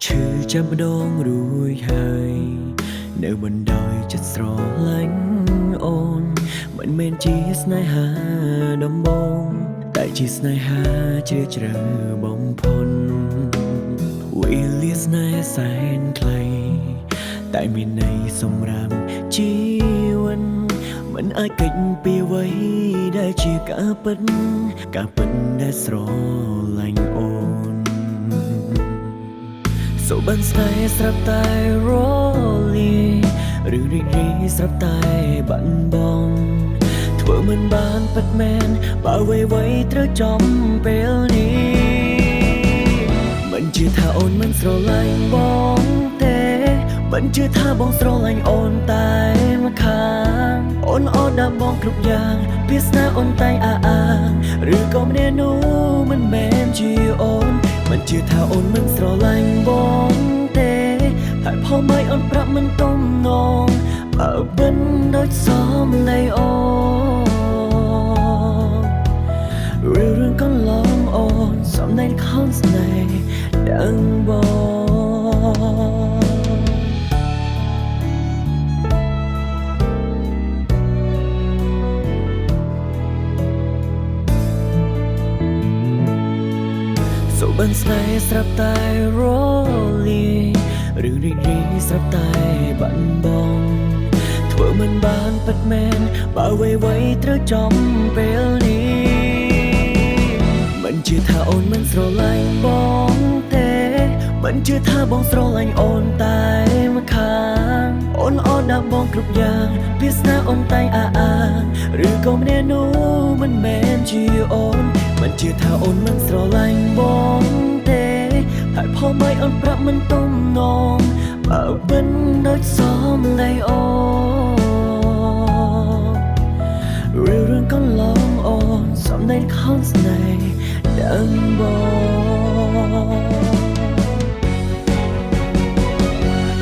ឈឺចាំម្ដងរួចហើយនៅបណ្ដោយចិត្តស្រឡាញ់អូនមិនមែនជាស្នេហាដំបូងតែជាស្នេហាជ្រាលជ្រៅបំផុតវេលាស្នេហ៍សែនខ្លីតែមានន័យសម្រាប់ជីវិតមិនអាចគេចពីអ្វីដែលជាការពិតដែលស្រឡាញ់អូនសូបានស្នេហ៍ស្រាប់តែរលាយឬរីករាយស្រាប់តែបាត់បង់ធ្វើមិនបានពិតមែនបើអ្វីត្រូវចំពេលនេះមិនជឿថាអូនមិនស្រឡាញ់បងទេមិនជឿថាបងស្រឡាញ់អូនតែម្ខាងអូនល្អដល់បងគ្រប់យ៉ាងវាសនាអូនតែងអះអាងឬក៏ម្នាក់នោះមិនមែនជាអូនមិនជឿថាអូនមិនស្រឡាញ់បងទេហើយផលម៉េចអូនប្រាប់មិនទំនងបើបិណ្ឌដូចសមនៃអូនរឿងកន្លងអូនសមនៃខំស្នេហ៍ដឹងបងសូបានស្នេហ៍ស្រាប់តែរលាយឬរីករាយស្រាប់តែបាត់បង់ធ្វើមិនបានពិតមែនបើអ្វីត្រូវចំពេលនេះមិនជឿថាអូនមិនស្រឡាញ់បងទេមិនជឿថាបងស្រឡាញ់អូនតែម្ខាងអូនល្អដល់បងគ្រប់យ៉ាងវាសនាអូនតែងអះអាងឬក៏ម្នាក់នោះមិនមែនជាអូនមិនជឿថាអូនមិនស្រឡាញ់បងទេហើយផលម៉េចអូនប្រាប់មិនទំនងបើបិណ្ឌដូចសមនៃអូនរឿងកន្លងអូនសមនៃខំស្នេហ៍ដឹងបង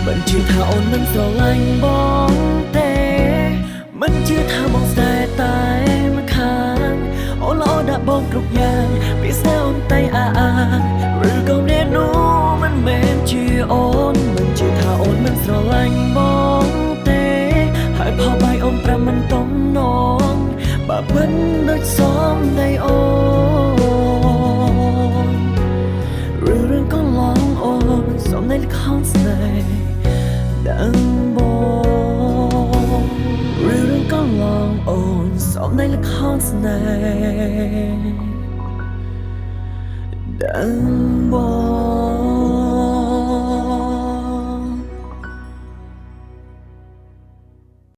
មិនជឿថាអូនមិនស្រឡាញ់បងទេមិនជឿថាបងស្នេហ៍តែម្ខាងអូនល្អដាក់បងគ្រប់យ៉ាងពីស្នេហ៍អូនតែងអះអាងឬក៏ម្នាក់នោះមិនមែនជាអូនមិនជឿថាអូនមិនស្រឡាញ់បងទេហើយផលបែកអូនប្រាប់មិនទំនងបើបិណ្ឌដូចសមនៃអូនរឿងកន្លងអូនសមនៃខំស្នេហ៍ដឹងបងរឿងកន្លងអូនសមនៃខំស្នេហ៍ដឹងបង